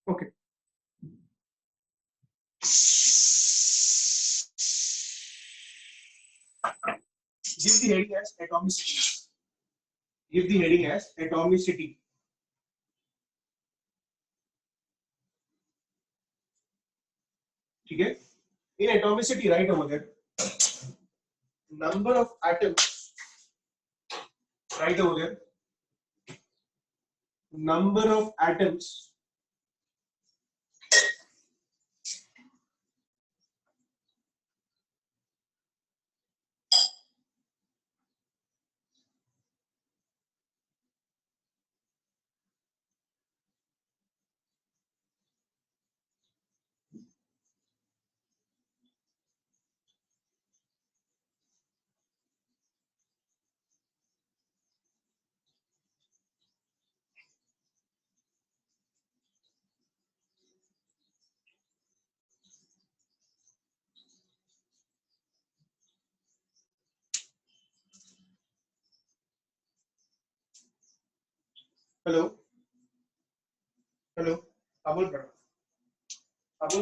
Okay. Give the heading as atomicity. Give the heading as atomicity. ठीक है? In atomicity, right over there, number of atoms, right over there, number of atoms hello hello Abul बड़ा Abul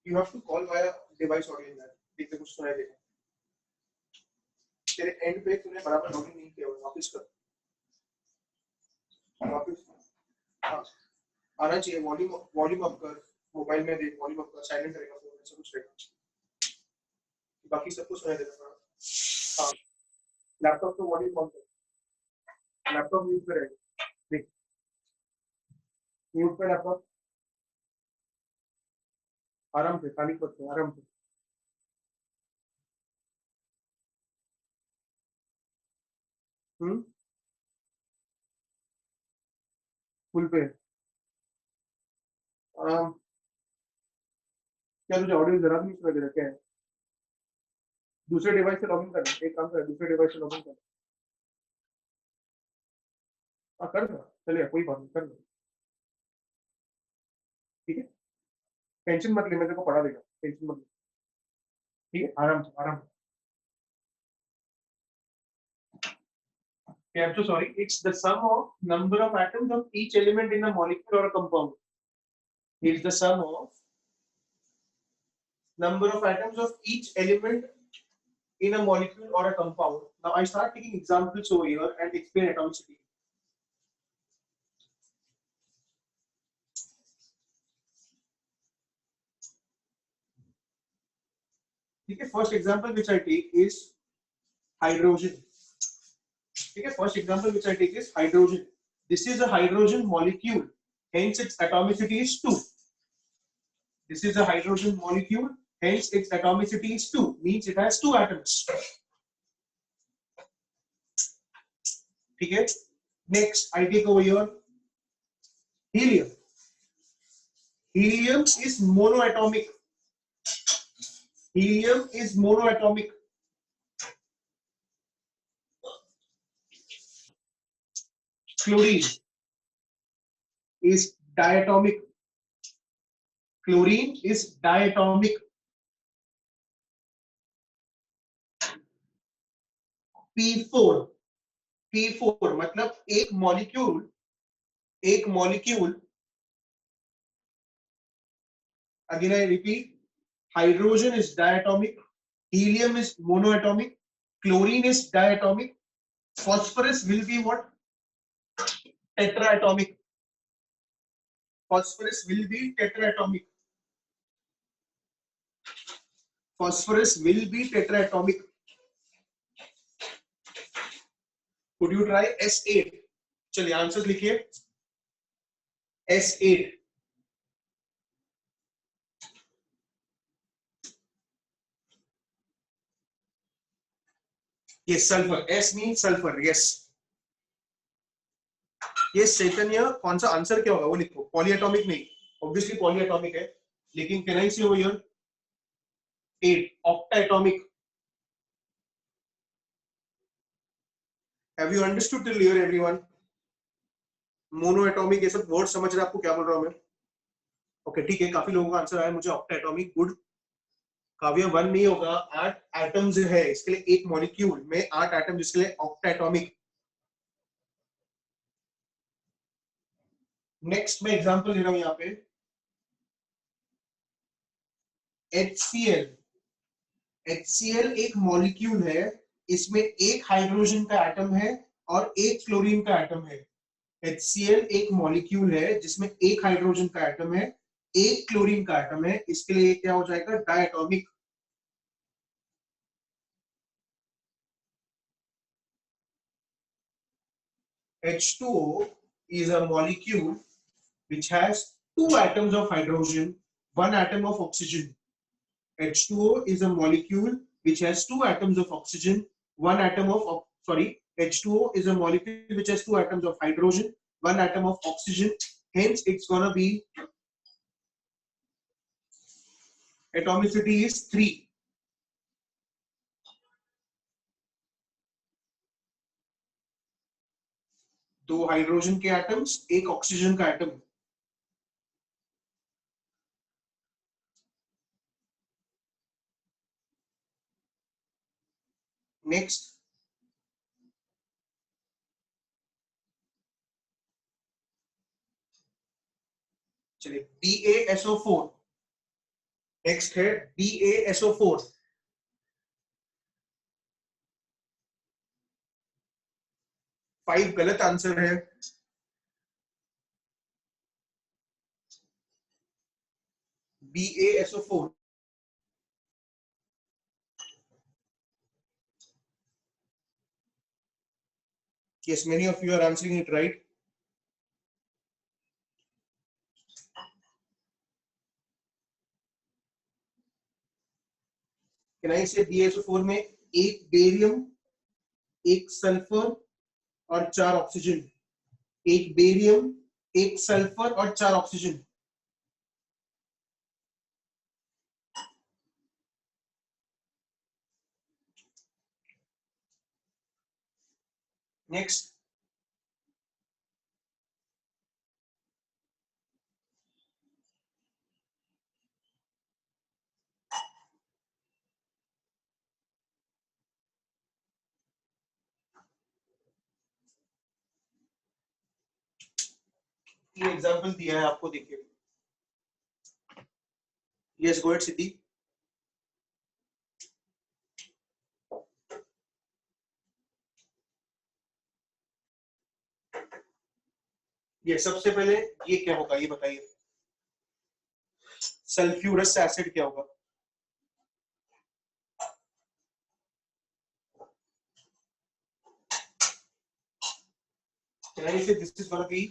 you have to call via device audio in that देखते कुछ सुनाई देगा तेरे and पे तूने बराबर लॉगिन नहीं किया वापस कर वापस हाँ आना चाहिए वॉल्यूम वॉल्यूम अप कर मोबाइल में देख वॉल्यूम अप कर साइलेंट रहेगा फोन में सब कुछ रहेगा बाकी सब कुछ सुनाई देगा हाँ लैपटॉप तो वॉल्यूम ऑन कर लैपटॉप म्यूट पे रहेगा देख म्यूट पे लैपटॉप आराम से खाली करते आराम से फुल पे क्या तुझे ऑडियो जरा भी नहीं सुनाई दे रहा क्या है दूसरे डिवाइस से लॉगिन कर एक काम कर दूसरे डिवाइस से लॉगिन कर हाँ कर दो चलिए कोई बात नहीं कर दो ठीक है टेंशन मत ले मैं तेरे को पढ़ा देगा टेंशन मत ले ठीक है आराम से आराम से I'm so sorry. It's the sum of number of atoms of each element in a molecule or a compound. It's the sum of number of atoms of each element in a molecule or a compound. Now I start taking examples over here and explain atomicity. Okay, first example which I take is hydrogen. Okay, first example which I take is hydrogen. This is a hydrogen molecule, hence its atomicity is 2. This is a hydrogen molecule, hence its atomicity is 2, means it has 2 atoms. Okay, next I take over here helium. Helium is monoatomic. Helium is monoatomic. Chlorine is diatomic. Chlorine is diatomic. P4 P4 मतलब एक molecule again I repeat, hydrogen is diatomic, helium is monoatomic, chlorine is diatomic, phosphorus will be what? Tetraatomic. Phosphorus will be tetraatomic. Phosphorus will be tetraatomic. Could you try S8? चलिए answer लिखिए S8. Yes, sulfur. S means sulfur. Yes. ये चैतन्य कौन सा answer क्या होगा वो लिखो polyatomic नहीं ऑब्वियसली पॉलीएटॉमिक है लेकिन can I see over here 8 octaatomic. Have you understood till here everyone? Monoatomic ये सब वर्ड समझ रहे आपको क्या बोल रहा हूं मैं ओके ठीक है काफी लोगों का आंसर आया मुझे ऑक्टाएटॉमिक गुड काव्य 1 नहीं होगा 8 एटम्स है इसके लिए एक मॉलिक्यूल में 8 एटम जिसके लिए ऑक्टाएटॉमिक नेक्स्ट मैं एग्जांपल ले रहा हूं यहाँ पे HCl। HCl एक मॉलिक्यूल है, इसमें एक हाइड्रोजन का एटम है और एक क्लोरीन का एटम है। HCl एक मॉलिक्यूल है जिसमें एक हाइड्रोजन का एटम है, एक क्लोरीन का एटम है। इसके लिए क्या हो जाएगा? Diatomic. H2O is a molecule which has two atoms of hydrogen, one atom of oxygen. H2O is a molecule which has two atoms of oxygen, one atom of H2O is a molecule which has two atoms of hydrogen, one atom of oxygen. Hence, it's gonna be atomicity is 3. दो hydrogen के atoms, एक oxygen का atom. Next चलिए BaSO4। Next है BaSO4। 5 गलत answer है। BaSO4। Yes, many of you are answering it right. Can I say BaSO4 में एक बेरियम, एक सल्फर और 4 ऑक्सीजन। एक बेरियम, एक सल्फर और 4 ऑक्सीजन। नेक्स्ट ये एग्जांपल दिया है आपको, देखिए। यस, गो अहेड सिद्धि। ये सबसे पहले ये क्या होगा ये बताइए। सल्फ्यूरस एसिड क्या होगा? Can I say this is gonna be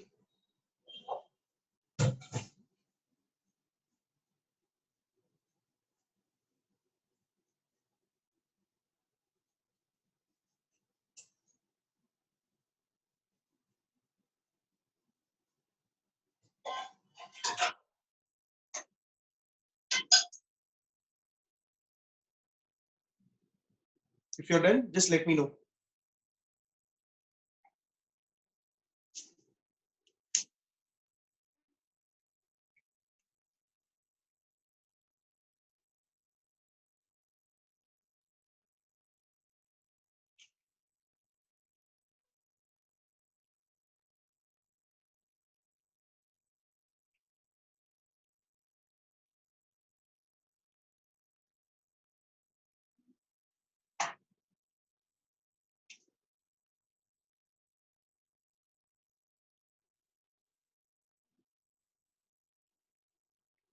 if you're done, just let me know.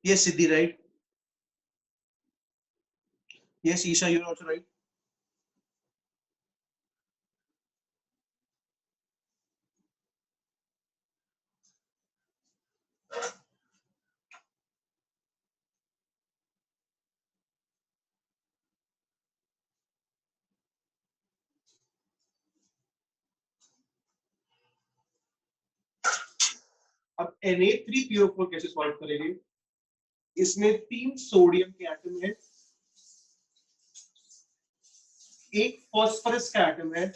Yes, Siddhi, right? Yes, Isha, you're also right. अब Na3PO4 कैसे सॉल्व करेंगे? इसमें 3 सोडियम के एटम है, एक फॉस्फोरस का एटम है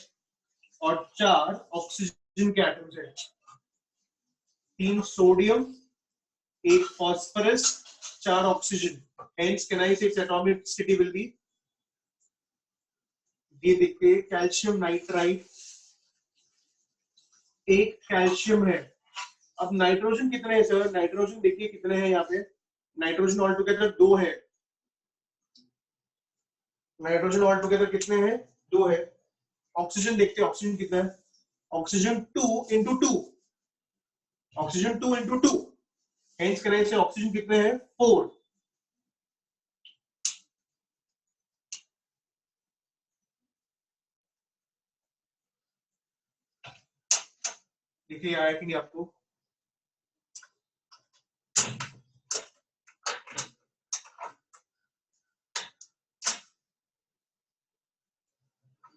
और 4 ऑक्सीजन के एटम्स है। 3 सोडियम, एक phosphorus, 4 oxygen. Hence, can I say its atomicity will be? ये देखिए, कैल्शियम नाइट्राइड, एक कैल्शियम है। अब नाइट्रोजन कितने हैं सर? नाइट्रोजन देखिए कितने हैं यहाँ पे, नाइट्रोजन ऑल टुगेदर 2 है। नाइट्रोजन ऑल टुगेदर कितने हैं? 2 है। ऑक्सीजन देखते हैं, ऑक्सीजन कितना है? Oxygen 2 into 2, oxygen 2 into 2, hence करें से ऑक्सीजन कितने हैं? 4। देखिए आया कि नहीं आपको?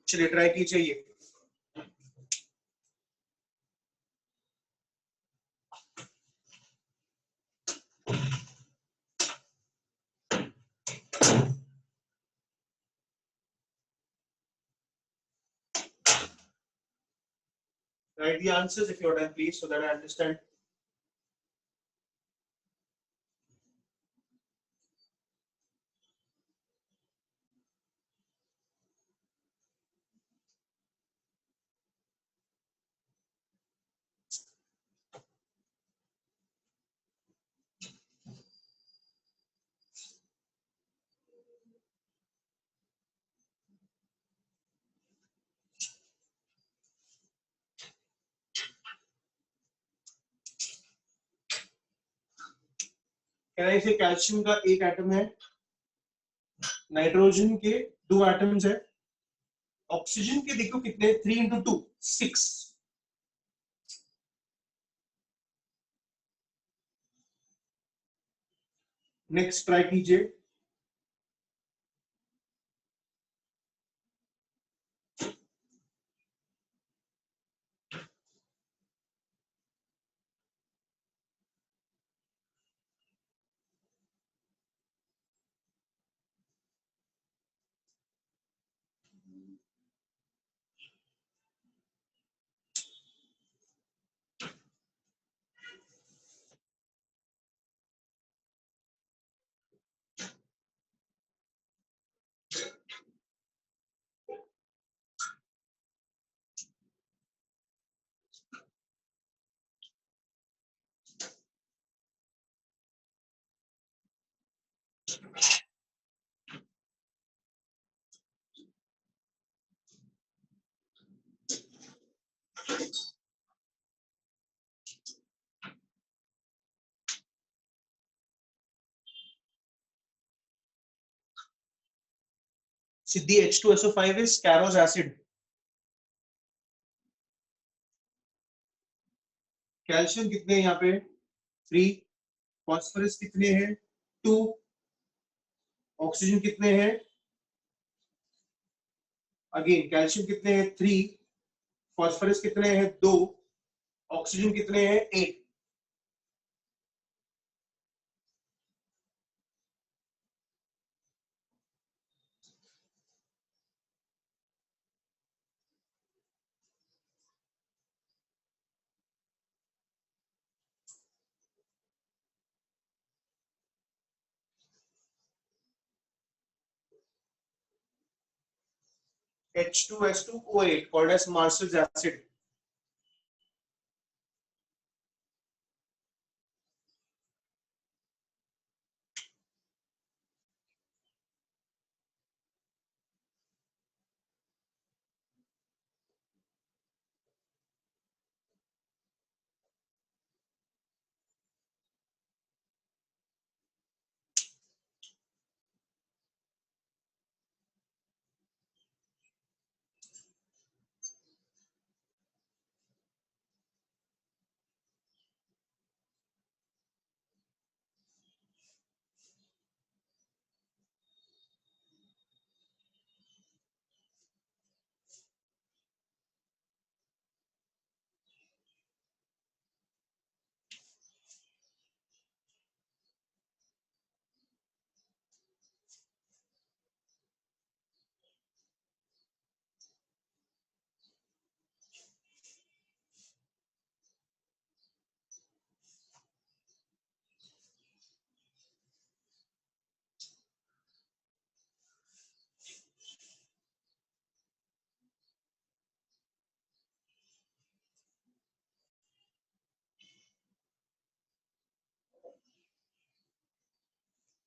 चलिए ट्राई कीजिए ये। Write the answers if you're done, please, so that I understand. कह रहे थे कैल्शियम का एक एटम है, नाइट्रोजन के 2 एटम्स है, ऑक्सीजन के देखो कितने? 3 इंटू 2 6। नेक्स्ट ट्राई कीजिए। सिद्धि H2SO5 is scarose acid। Calcium कितने हैं यहाँ पे? 3। फॉस्फोरस कितने हैं? 2। ऑक्सीजन कितने हैं? अगेन कैल्शियम कितने हैं? 3। फॉस्फोरस कितने हैं? 2। ऑक्सीजन कितने हैं? 8। H2S2O8 called as Marshall's acid।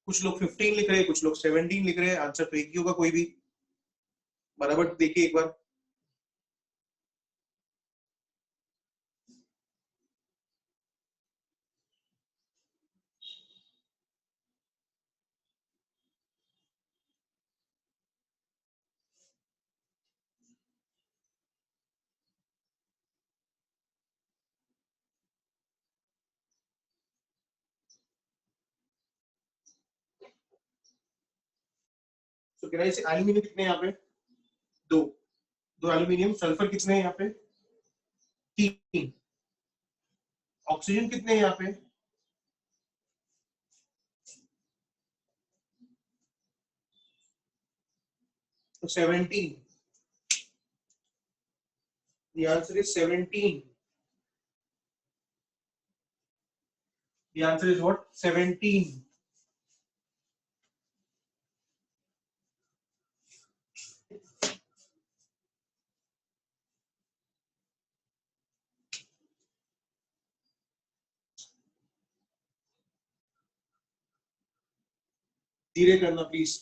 कुछ लोग 15 लिख रहे हैं, कुछ लोग 17 लिख रहे हैं, आंसर तो एक ही होगा कोई भी। बराबर देखिए एक बार। तो कैन आई से एल्यूमिनियम कितने हैं यहाँ पे? दो। दो एल्यूमिनियम। सल्फर कितने हैं यहाँ पे? तीन। ऑक्सीजन कितने हैं यहाँ पे? 17। The answer is 17. The answer is what? 17. धीरे करना प्लीज।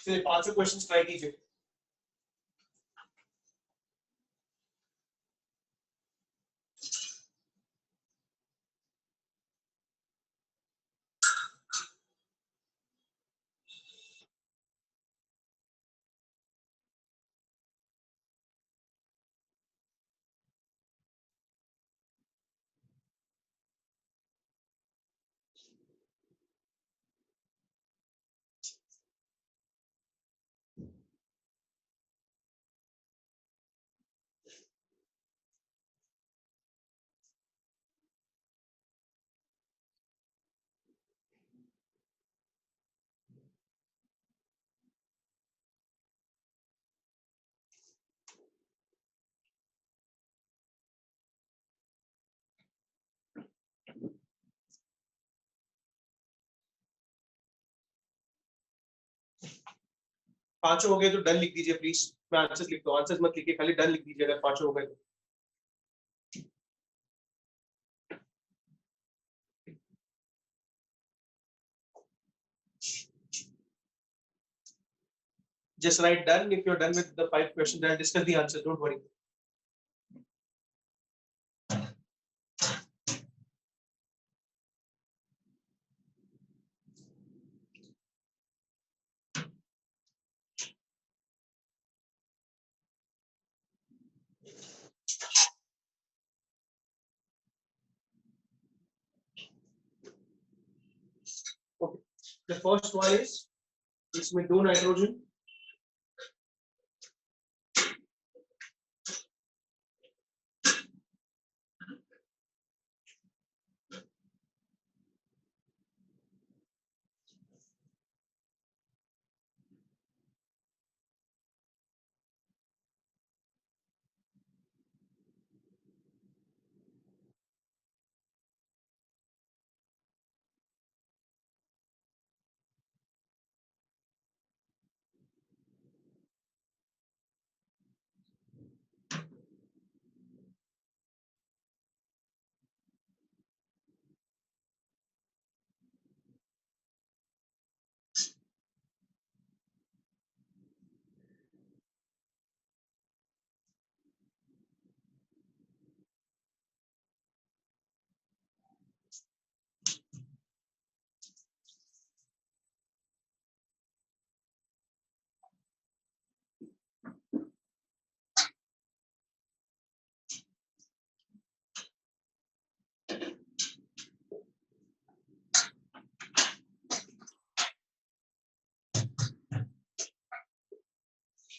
चलिए 5 क्वेश्चन ट्राई कीजिए। पांचों हो गए तो डन लिख दीजिए प्लीज। मैं आंसर लिखता हूँ, आंसर मत लिखिए, खाली डन लिख दीजिए अगर पांचों हो गए तो। Just write done if you're done with the 5 questions. I'll discuss the answer. Don't worry. Okay. The first one is इसमें दो नाइट्रोजन,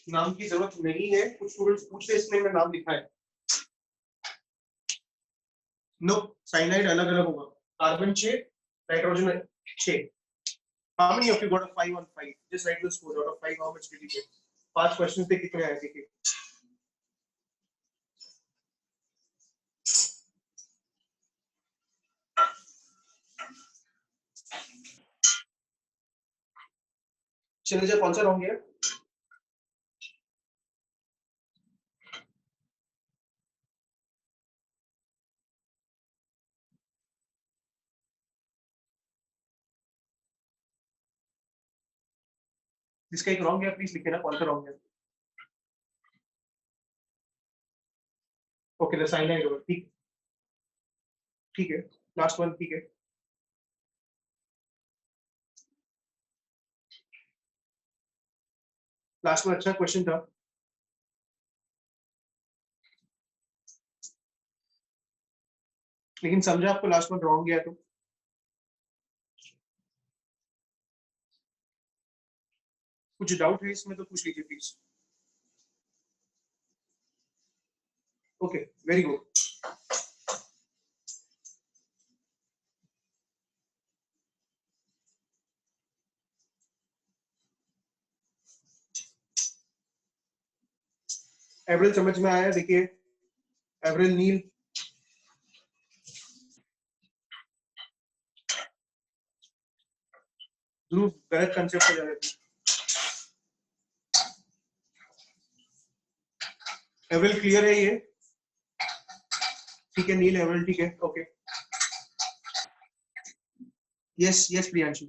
नाम की जरूरत नहीं है, कुछ स्टूडेंट्स पूछते इसमें मैं नाम लिखा है। नो, साइनाइड अलग अलग होगा, carbon 6, nitrogen 6। How many of you got a 5 on 5? Just write the score out of 5. How much did you get? 5 questions थे, कितने आए देखिए। चलिए जी, कौन सा रॉन्ग है? जिसका एक रॉन्ग है प्लीज लिखे ना, कौन सा रॉन्ग है। ओके, द साइनाइड होगा, ठीक, ठीक है। लास्ट वन, ठीक है। लास्ट वन अच्छा क्वेश्चन था, लेकिन समझा आपको लास्ट वन रॉन्ग गया तो। कुछ डाउट है इसमें तो पूछ लीजिए प्लीज। Okay, very good. एवरेल समझ में आया? देखिए, एवरेल नील, ध्रुव गलत कंसेप्ट पे जा रहे थे। एवरेल क्लियर है ये? ठीक है, नील एवरेल ठीक है, ओके। Yes yes Priyanshu.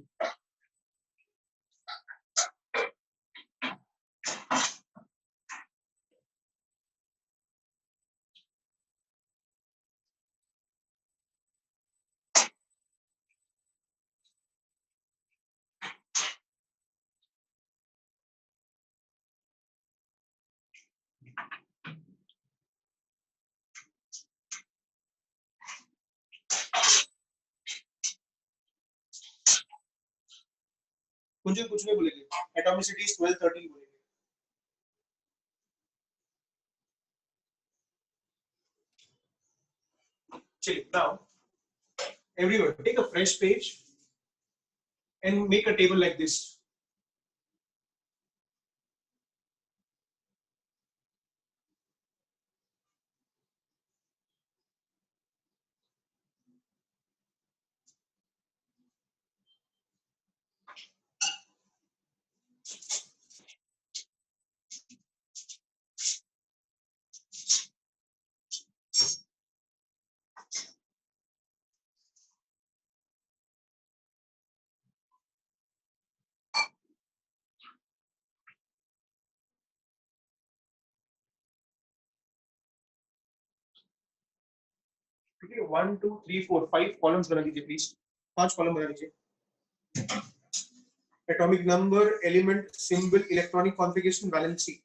मुझे कुछ नहीं बोलेंगे, एटॉमिसिटी 12 13 बोलेंगे। चलिए, now everyone take a fresh page and make a table like this. ठीक है, 1 2 3 4 5 कॉलम्स बना दीजिए प्लीज। 5 कॉलम बना दीजिए। Atomic number, element, symbol, electronic configuration, valency.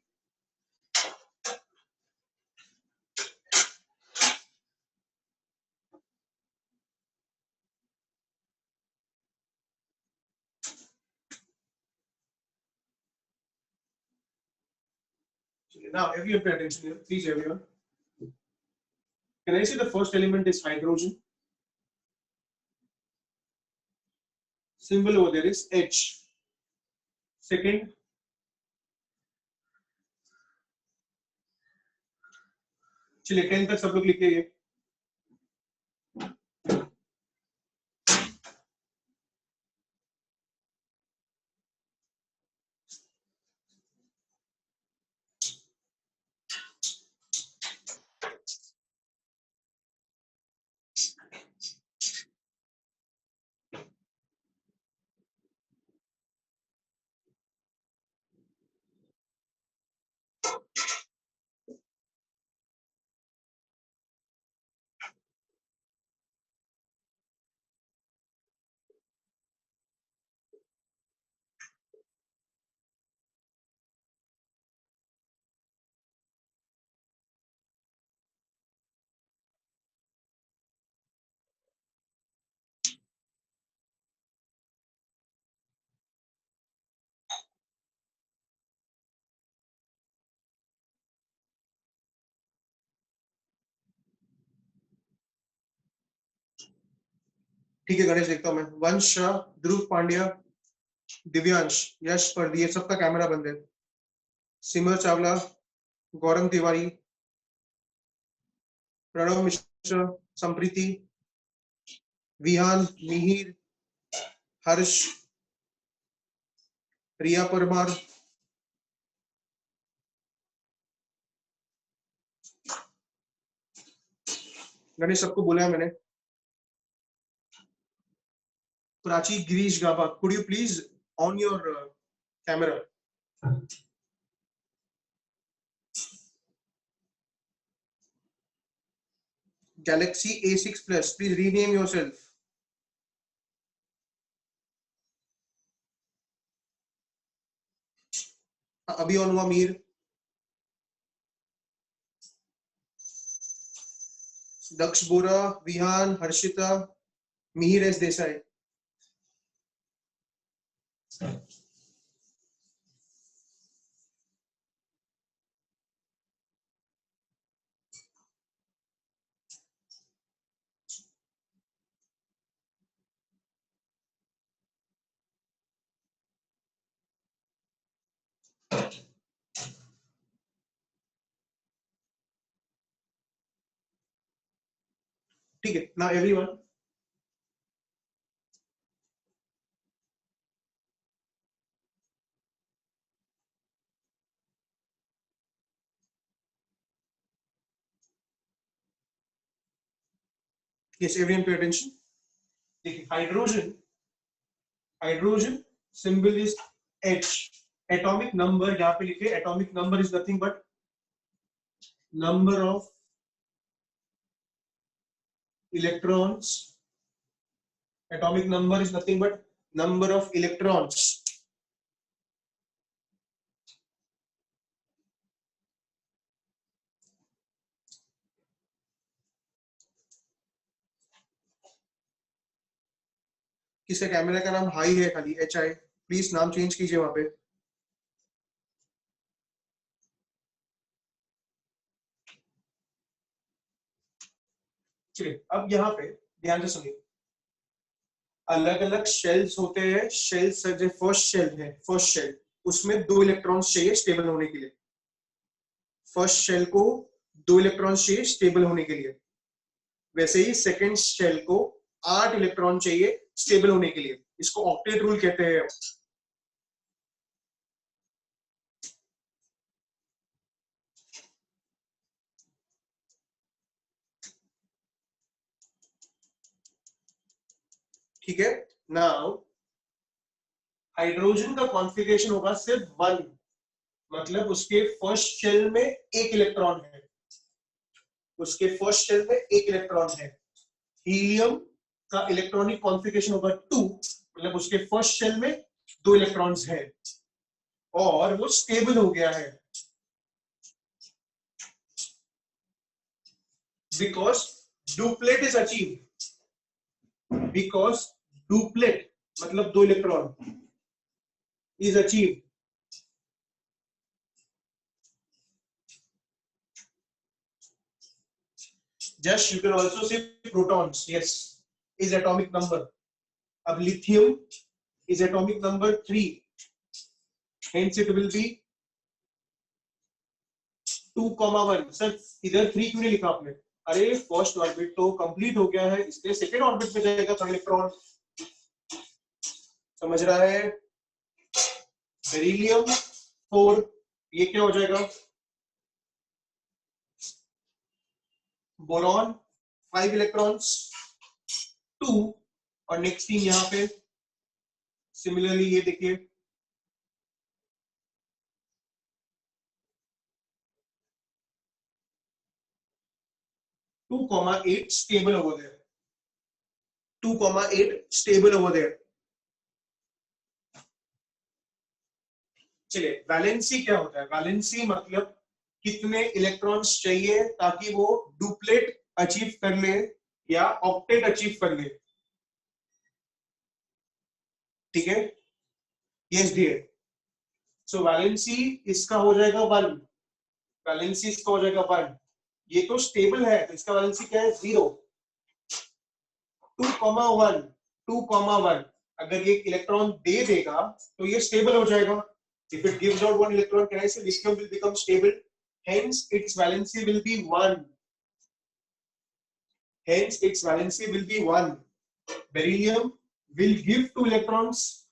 Now everyone pay attention here, please everyone. Can I say the first element is hydrogen? Symbol over there is H. Second, चलिए 10 तक सब लोग लिख लीजिए। ठीक है गणेश देखता हूँ मैं। वंश शाह, ध्रुव पांड्या, दिव्यांश, यश, प्रदीप, ये सबका कैमरा बंद है। सिमर चावला, गौरव तिवारी, प्रणव मिश्रा, संप्रीति, विहान, मिहिर, हर्ष, रिया परमार, गणेश सबको बोला है मैंने। Prachi, Girish Gaba, could you please on your camera? Galaxy A6 Plus, please rename yourself. अभी ऑन हुआ मीर। दक्ष बोरा, विहान, हर्षिता, मिहिर एस देसाई। ठीक है, now everyone, yes everyone pay attention. देखिए hydrogen, hydrogen symbol is H, atomic number यहाँ पे लिखे, atomic number is nothing but number of electrons, atomic number is nothing but number of electrons. किसका camera का नाम high है खाली, HI, please नाम चेंज कीजिए वहां पे। चलिए अब यहाँ पे ध्यान से सुनिए, अलग अलग शेल्स होते हैं। शेल्स जो फर्स्ट शेल है, फर्स्ट शेल, उसमें 2 इलेक्ट्रॉन्स चाहिए स्टेबल होने के लिए। फर्स्ट शेल को 2 इलेक्ट्रॉन्स चाहिए स्टेबल होने के लिए। वैसे ही सेकंड शेल को 8 इलेक्ट्रॉन चाहिए स्टेबल होने के लिए। इसको ऑक्टेट रूल कहते हैं। ठीक है, नाउ हाइड्रोजन का कॉन्फ़िगरेशन होगा सिर्फ 1, मतलब उसके फर्स्ट शेल में 1 इलेक्ट्रॉन है, उसके फर्स्ट शेल में 1 इलेक्ट्रॉन है। हीलियम का इलेक्ट्रॉनिक कॉन्फ़िगरेशन होगा 2, मतलब उसके फर्स्ट शेल में 2 इलेक्ट्रॉन्स है और वो स्टेबल हो गया है because duplet is achieved. Because duplet मतलब 2 electron is achieved. Just you can also say protons, yes, is atomic number. अब lithium is atomic number 3, hence it will be 2,1. Sir इधर 3 क्यों नहीं लिखा आपने? अरे फर्स्ट ऑर्बिट तो कंप्लीट हो गया है, इसलिए सेकेंड ऑर्बिट में जाएगा थर्ड इलेक्ट्रॉन। समझ रहा है? बेरिलियम 4, ये क्या हो जाएगा? बोरॉन 5 इलेक्ट्रॉन्स 2, और नेक्स्ट थिंग यहाँ पे सिमिलरली ये देखिए 2,8 stable over there. 2,8 stable over there. चलिए वैलेंसी क्या होता है? वैलेंसी मतलब कितने इलेक्ट्रॉन्स चाहिए ताकि वो डुप्लेट अचीव कर ले या ऑक्टेट अचीव कर ले। ठीक है, यस डियर। सो वैलेंसी इसका हो जाएगा 1, वैलेंसी इसका हो जाएगा 1। ये तो स्टेबल है तो इसका वैलेंसी क्या है? 0। 2,1 2,1 अगर ये इलेक्ट्रॉन दे देगा तो ये स्टेबल हो जाएगा. If it gives out one electron, can I say lithium will become stable? Hence its valency will be 1. Hence its valency will be 1. Beryllium will give 2 electrons.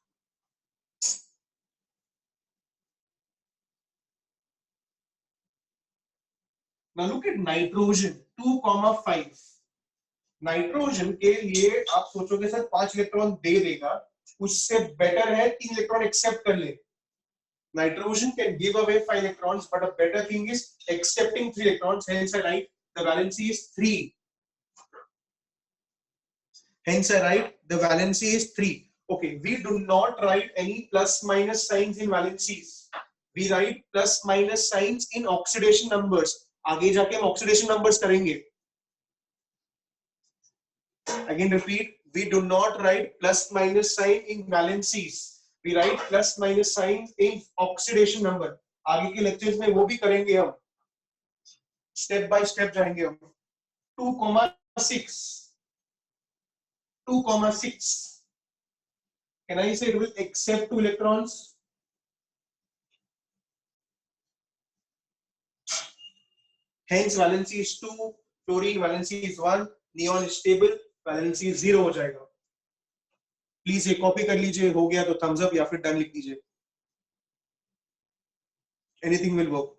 Now look at nitrogen 2,5. Nitrogen के लिए आप सोचोगे sir 5 electron दे देगा, उससे better है 3 electron accept कर ले. Nitrogen can give away 5 electrons, but a better thing is accepting 3 electrons. Hence I write the valency is 3. Hence I write the valency is 3. Okay, we do not write any plus minus signs in valencies. We write plus minus signs in oxidation numbers. आगे जाके हम oxidation numbers करेंगे. Again repeat, we do not write plus minus sign in valencies. We write plus minus sign in oxidation number. आगे के lectures में वो भी करेंगे हम. Step by step जाएंगे हम. 2,6. 2,6. Can I say it will accept 2 electrons? Hence valency is 2, fluorine valency is 1, neon is stable, valency is 0 हो जाएगा. प्लीज ये कॉपी कर लीजिए, हो गया तो थम्स अप या फिर डन लिख दीजिए. Anything will work.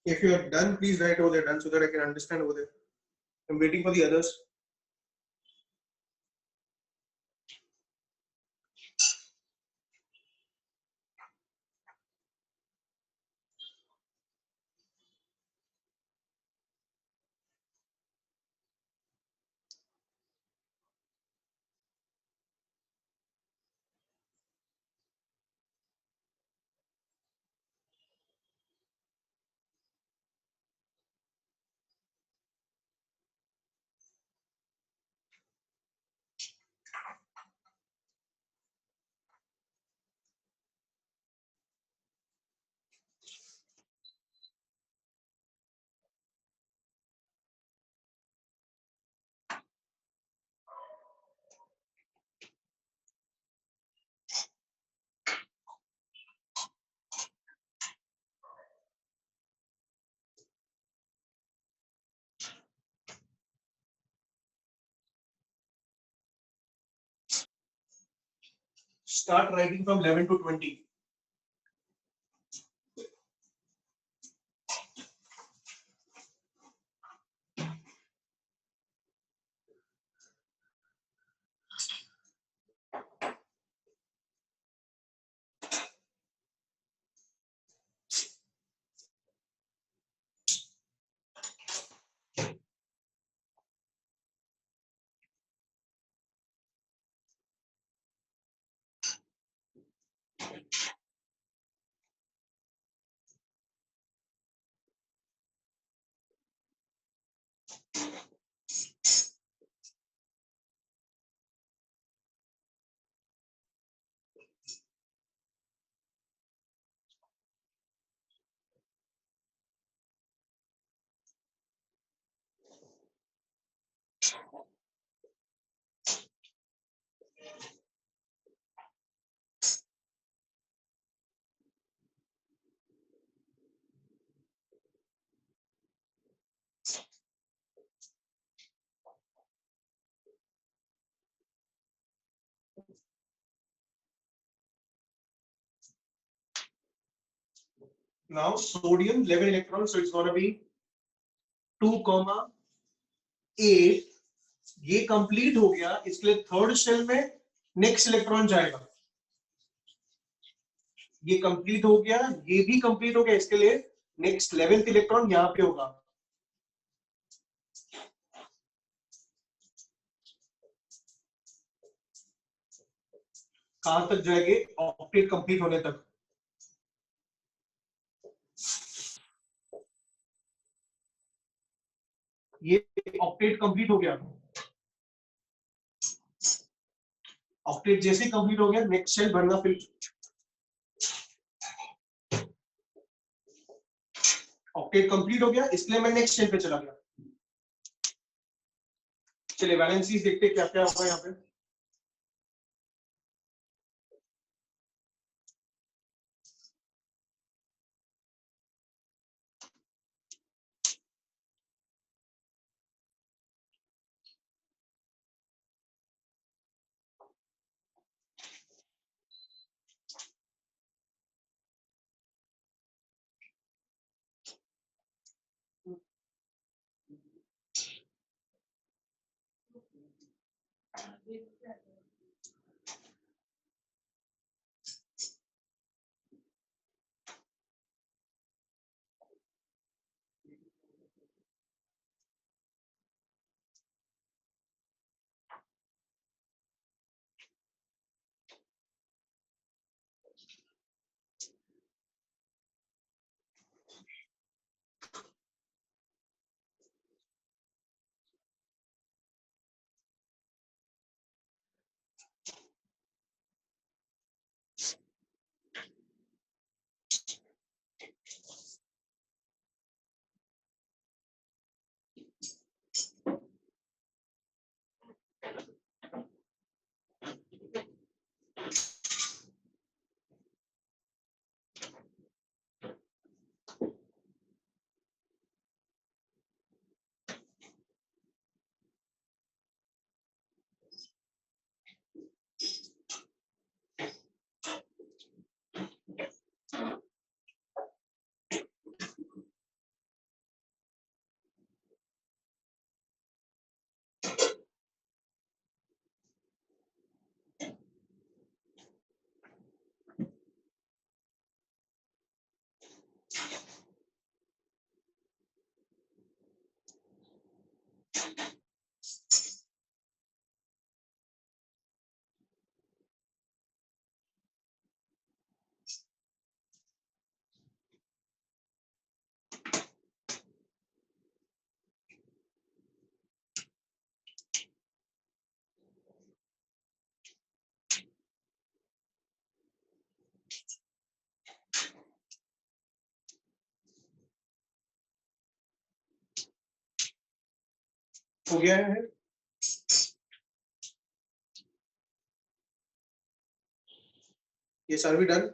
If you are done, please write over there done so that I can understand over there. I'm waiting for the others. Start writing from 11 to 20. Now sodium 11 electrons, so it's going to be 2,8. ये complete हो गया, इसके लिए third shell में next electron जाएगा. ये complete हो गया, ये भी कंप्लीट हो गया, इसके लिए नेक्स्ट 11th इलेक्ट्रॉन यहां पे होगा. कहां तक जाएंगे? ऑक्टेट कंप्लीट होने तक. ये ऑक्टेट कंप्लीट हो गया. ऑक्टेट जैसे कंप्लीट हो गया, नेक्स्ट शेल भरना. फिर ऑक्टेट कंप्लीट हो गया, इसलिए मैं नेक्स्ट शेल पे चला गया. चलिए वैलेंसीज देखते क्या क्या होगा यहाँ पे. हो गया है. ये सर भी done.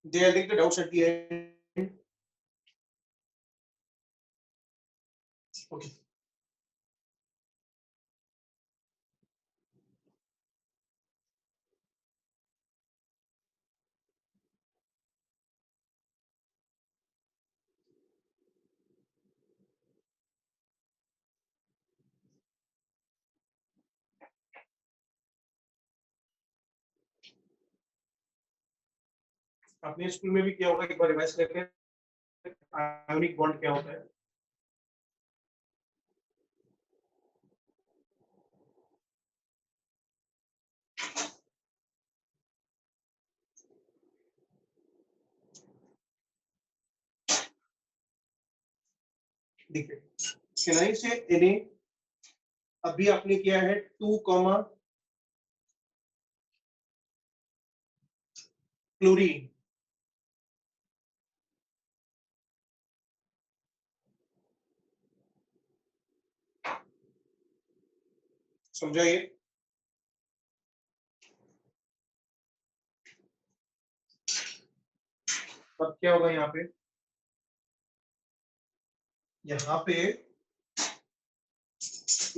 They are like the doubts at the end. Okay. आपने स्कूल में भी किया होगा, एक बार रिवाइज करके. आयोनिक बॉन्ड क्या होता है? देखिए फिनाइल से Na अभी आपने किया है 2, क्लोरीन. समझाइए। अब क्या होगा यहाँ पे, यहाँ पे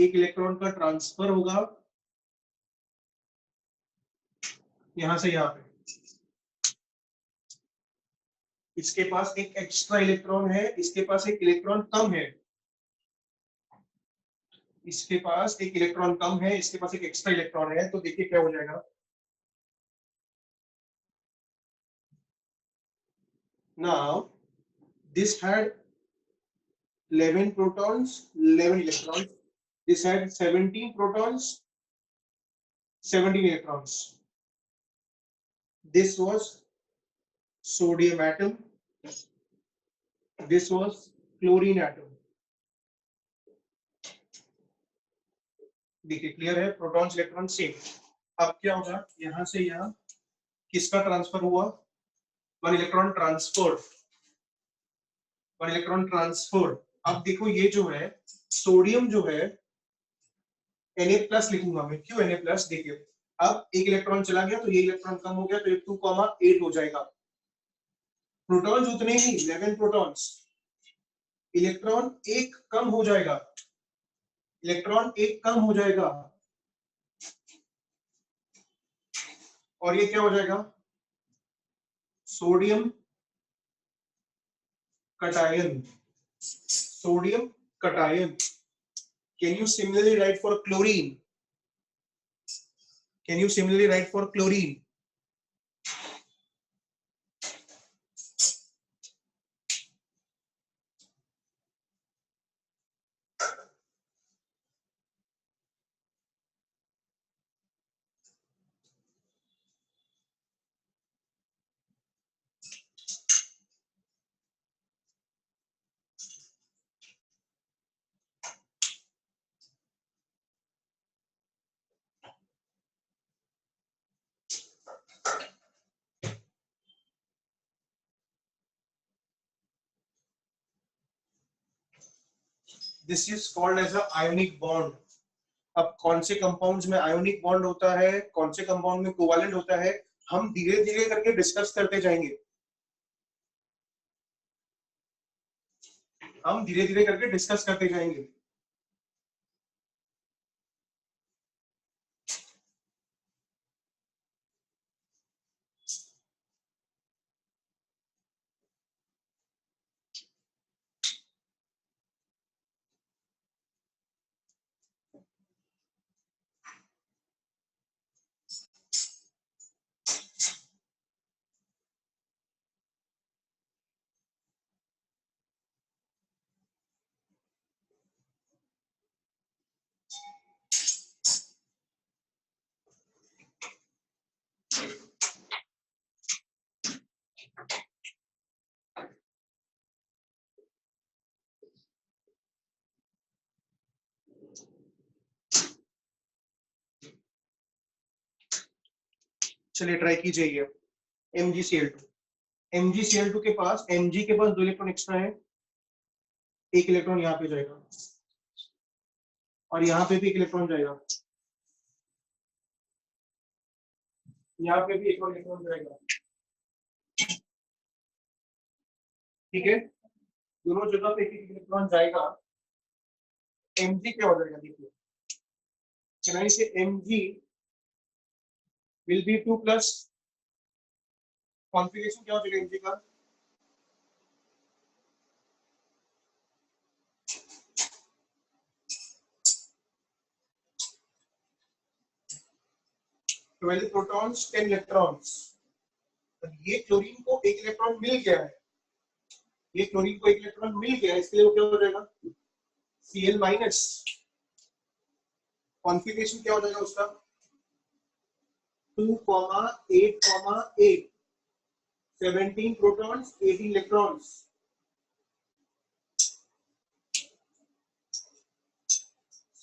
एक इलेक्ट्रॉन का ट्रांसफर होगा यहां से यहाँ पे, इसके पास एक एक्स्ट्रा इलेक्ट्रॉन है, इसके पास एक इलेक्ट्रॉन कम है, इसके पास एक इलेक्ट्रॉन कम है, इसके पास एक एक्स्ट्रा इलेक्ट्रॉन है, तो देखिए क्या हो जाएगा। Now this had 11 protons, 11 electrons. This had 17 protons, 17 electrons. This was sodium atom. This was chlorine atom. देखिए क्लियर है, प्रोटॉन्स इलेक्ट्रॉन सेम। अब क्या होगा, यहां से यहां किसका ट्रांसफर हुआ, one electron transferred, one electron transferred. अब देखो ये जो है सोडियम जो है Na+ लिखूंगा मैं, क्यों Na+, देखिए अब एक इलेक्ट्रॉन चला गया तो ये इलेक्ट्रॉन कम हो गया, तो ये 2,8 हो जाएगा। प्रोटॉन्स उतने ही 11 प्रोटॉन्स, इलेक्ट्रॉन एक कम हो जाएगा, इलेक्ट्रॉन एक कम हो जाएगा, और ये क्या हो जाएगा, sodium cation, sodium cation. Can you similarly write for chlorine, can you similarly write for chlorine. This is called as a ionic bond. अब कौन से कंपाउंड्स में आयोनिक बॉन्ड होता है, कौन से कंपाउंड में कोवैलेंट होता है, हम धीरे धीरे करके डिस्कस करते जाएंगे, हम धीरे धीरे करके डिस्कस करते जाएंगे। चलिए ट्राई कीजिए। MgCl2, MgCl2 के पास, Mg के पास 2 इलेक्ट्रॉन एक्स्ट्रा है, एक इलेक्ट्रॉन यहाँ पे जाएगा और यहाँ पे भी एक इलेक्ट्रॉन जाएगा, यहाँ पे भी एक और इलेक्ट्रॉन जाएगा, ठीक है, दोनों जगह पे एक एक इलेक्ट्रॉन जाएगा। Mg क्या हो जाएगा, देखिए can I say Mg will be 2+, configuration क्या हो जाएगा Mg का, ट्वेल्व प्रोटॉन्स 10 इलेक्ट्रॉन्स। ये क्लोरीन को एक इलेक्ट्रॉन मिल गया है, ये क्लोरीन को एक इलेक्ट्रॉन मिल गया है, इसलिए वो क्या हो जाएगा, Cl-, कॉन्फ़िगरेशन क्या हो जाएगा उसका 2,8,8, 17 प्रोटॉन्स 18 इलेक्ट्रॉन्स।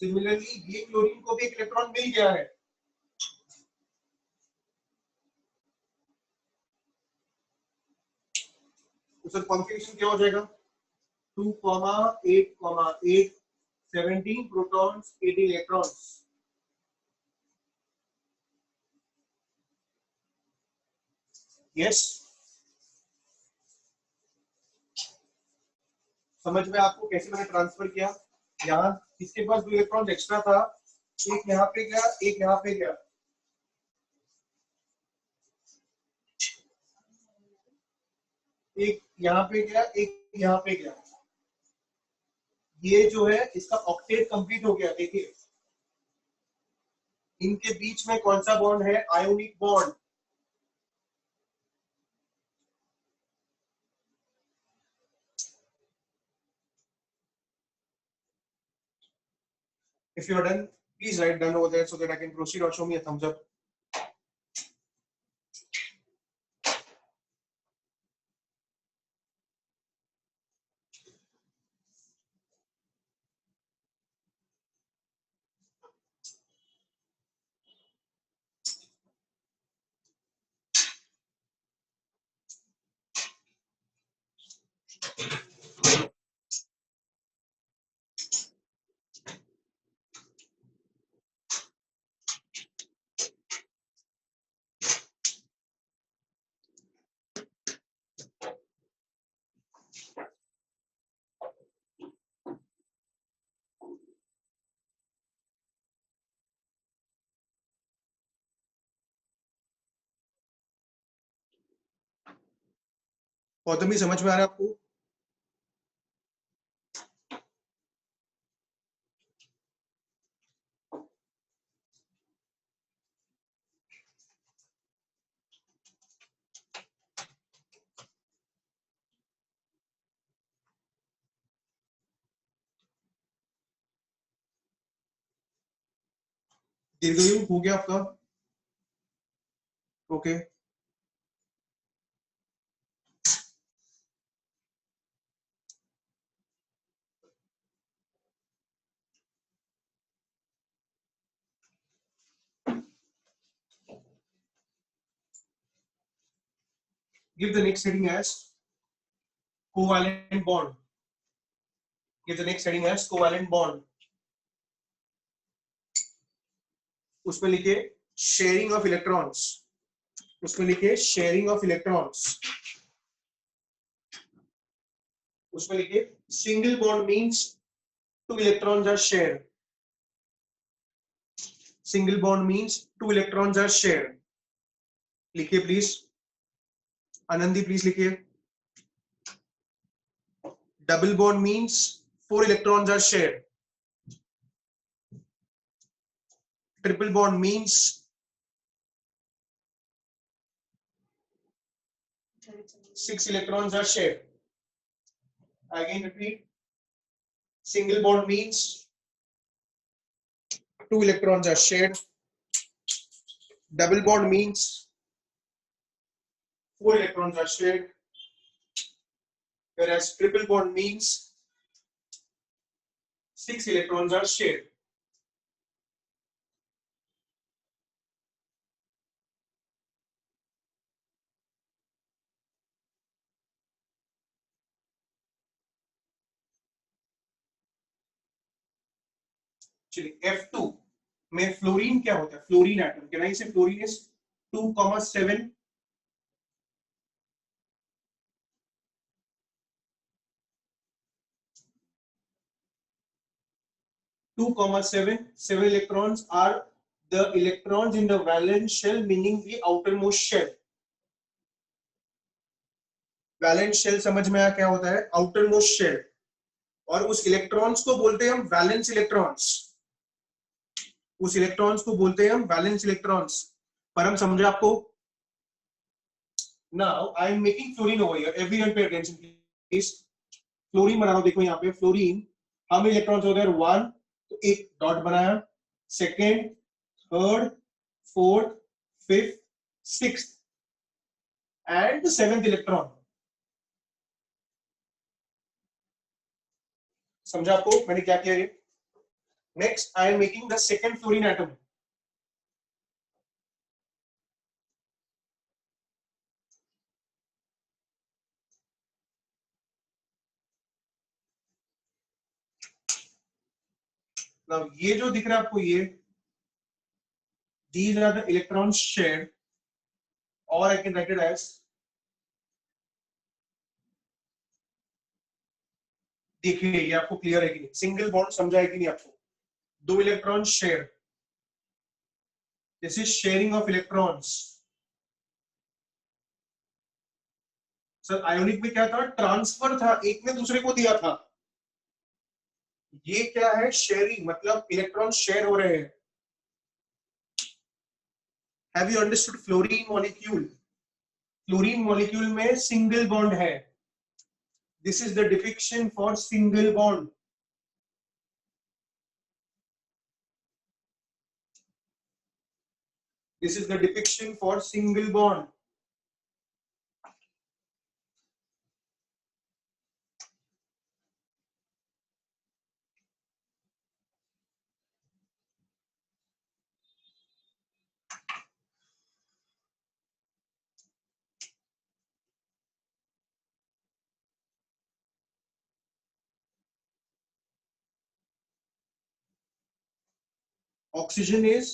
सिमिलरली ये क्लोरीन को भी एक इलेक्ट्रॉन मिल गया है, तो सर कॉन्फ़िगरेशन क्या हो जाएगा 2,8,8, 17 प्रोटॉन्स 18 इलेक्ट्रॉन्स। यस, समझ में आपको कैसे मैंने ट्रांसफर किया? यहाँ किसके पास 2 इलेक्ट्रॉन एक्स्ट्रा था, एक यहाँ पे गया, एक यहाँ पे गया। एक यहाँ पे गया, एक यहाँ पे गया। ये जो है इसका ऑक्टेट कंप्लीट हो गया। देखिए इनके बीच में कौन सा बॉन्ड है? Ionic bond. If you are done, please write done over there so that I can proceed, or show me a thumbs up. Gautami समझ में आ रहा है आपको? दीर्घयु हो गया आपका? Okay, give the next heading as covalent bond. Give the next heading as covalent bond. उसमें लिखे शेयरिंग ऑफ इलेक्ट्रॉन्स, उसमें लिखे शेयरिंग ऑफ इलेक्ट्रॉन्स, उसमें लिखे single bond means 2 electrons are shared. Single bond means 2 electrons are shared. लिखिए please, Anandi please लिखिए। Double bond means 4 electrons are shared. Triple bond means 6 electrons are shared. Again repeat, single bond means 2 electrons are shared. Double bond means 4 electrons are shared. Whereas triple bond means 6 electrons are shared. चलिए F2 में fluorine क्या होता है? Fluorine atom, can I से fluorine is 2,7 7 electrons are the electrons in the valence shell, meaning the outermost shell. Valence shell समझ में आया क्या होता है? Outermost shell. और उस इलेक्ट्रॉन्स को बोलते हैं हम वैलेंस इलेक्ट्रॉन्स, उस इलेक्ट्रॉन्स को बोलते हैं हम वैलेंस इलेक्ट्रॉन्स। पर हम समझे आपको? Now I am making fluorine over here, everyone pay attention please. Fluorine बना रहा हूं, देखो यहाँ पे फ्लोरीन, हम इलेक्ट्रॉन्स हो गए 1, तो एक डॉट बनाया, second, third, fourth, fifth, sixth and the 7th electron. समझा आपको मैंने क्या किया? ये next I am making the second fluorine atom. Now ये जो दिख रहा है आपको, ये these are the electrons shared, or I can write it as देखिए ये आपको क्लियर है कि नहीं, सिंगल बॉन्ड समझा है कि नहीं आपको, दो electron share, this is sharing of electrons. Sir ionic में क्या था, ट्रांसफर था, एक ने दूसरे को दिया था। ये क्या है, शेयरिंग, मतलब इलेक्ट्रॉन शेयर हो रहे हैं। Have you understood fluorine molecule, fluorine molecule में सिंगल बॉन्ड है, this is the depiction for single bond. This is the depiction for single bond. Oxygen is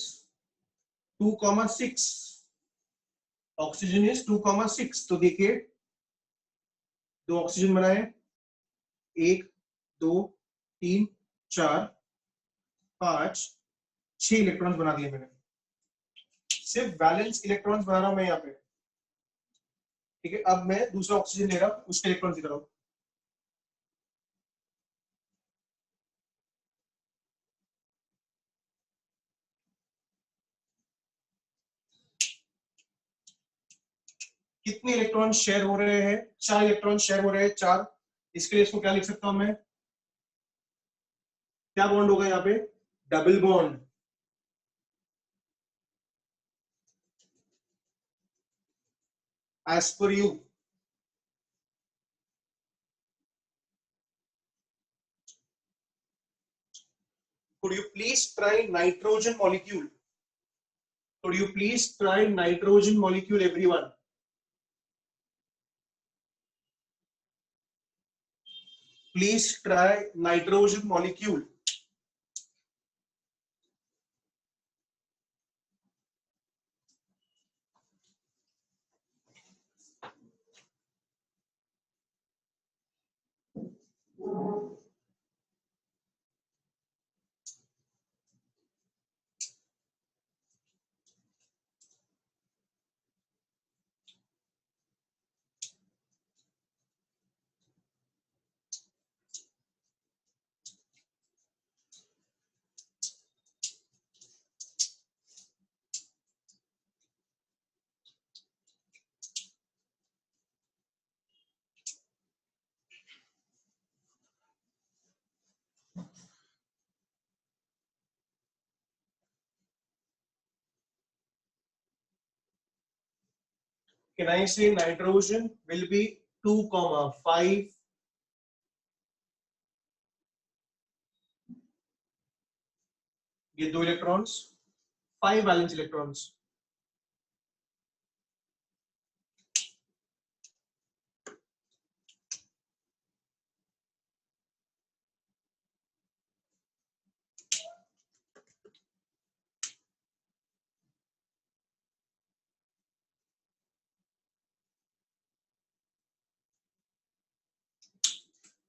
2,6, oxygen is 2,6। तो देखिए दो ऑक्सीजन बनाए, एक, दो, तीन, चार, पांच, छह इलेक्ट्रॉन्स बना दिए मैंने। सिर्फ बैलेंस इलेक्ट्रॉन्स बना रहा हूं मैं यहाँ पे, ठीक है। अब मैं दूसरा ऑक्सीजन ले रहा हूं, उसके इलेक्ट्रॉन्स दे रहा हूं। कितने इलेक्ट्रॉन शेयर हो रहे हैं, चार इलेक्ट्रॉन शेयर हो रहे हैं, चार। इसके लिए इसको क्या लिख सकता हूं मैं, क्या बॉन्ड होगा यहाँ पे, double bond. As per you, could you please try nitrogen molecule, could you please try nitrogen molecule everyone, please try nitrogen molecule। Can I say nitrogen will be 2,5, ये दो इलेक्ट्रॉन्स, 5 वैलेंस इलेक्ट्रॉन्स।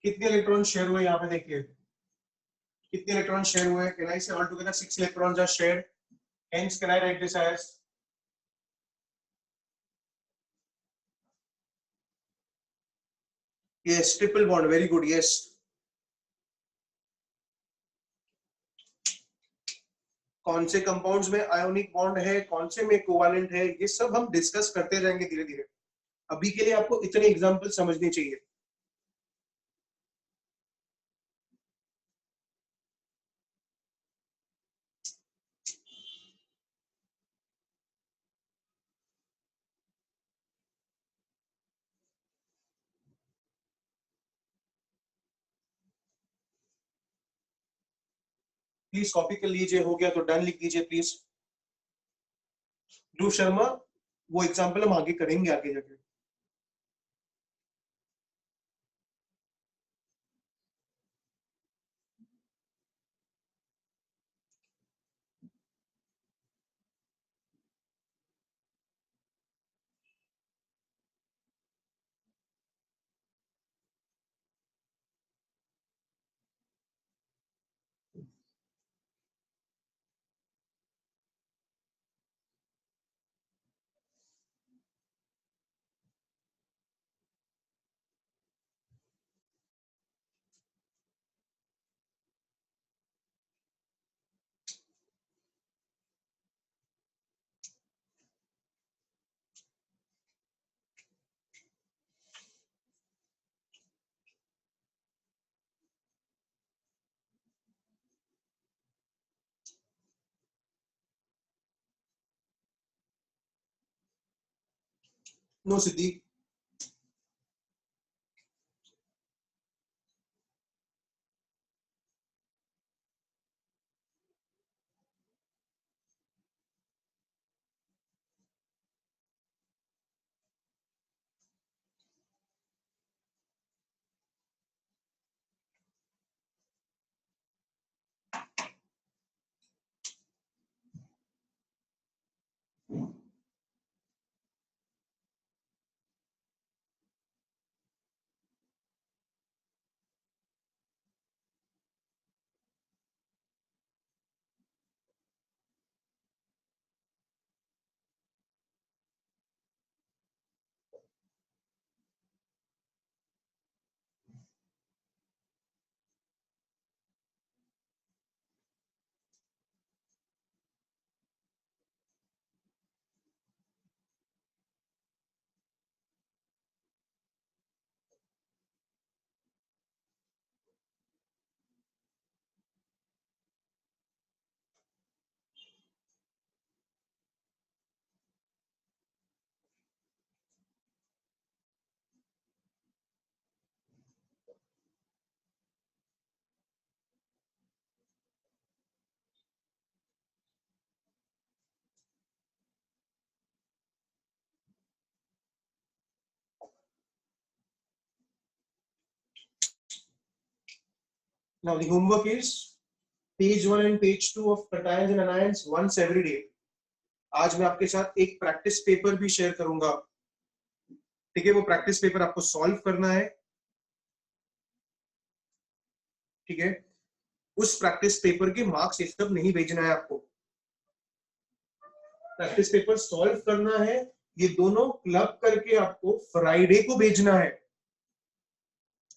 कितने electron share हुए यहाँ पे देखिए, कितने electron share हुए, can I say all together 6 electrons are shared, hence can I write this as, yes, triple bond, very good, yes। कौन से कंपाउंड्स में आयोनिक बॉन्ड है, कौन से में कोवैलेंट है, ये सब हम डिस्कस करते जाएंगे धीरे धीरे। अभी के लिए आपको इतने एग्जांपल समझने चाहिए। प्लीज कॉपी कर लीजिए, हो गया तो डन लिख दीजिए प्लीज। ध्रुव शर्मा, वो एग्जाम्पल हम आगे करेंगे आगे जाके। No Siddhi. Now the homework is page 1 and page 2 of cations and anions once every day. आज मैं आपके साथ एक प्रैक्टिस पेपर भी शेयर करूंगा, ठीक है? वो प्रैक्टिस पेपर आपको सॉल्व करना है, ठीक है? उस प्रैक्टिस पेपर के मार्क्स ये सब नहीं भेजना है आपको। प्रैक्टिस पेपर सॉल्व करना है, ये दोनों क्लब करके आपको फ्राइडे को भेजना है।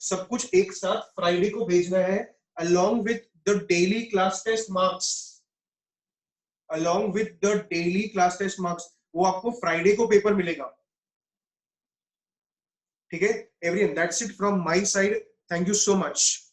सब कुछ एक साथ फ्राइडे को भेजना है, along with the daily class test marks, along with the daily class test marks। वो आपको फ्राइडे को पेपर मिलेगा, ठीक है? Everyone, that's it from my side. Thank you so much.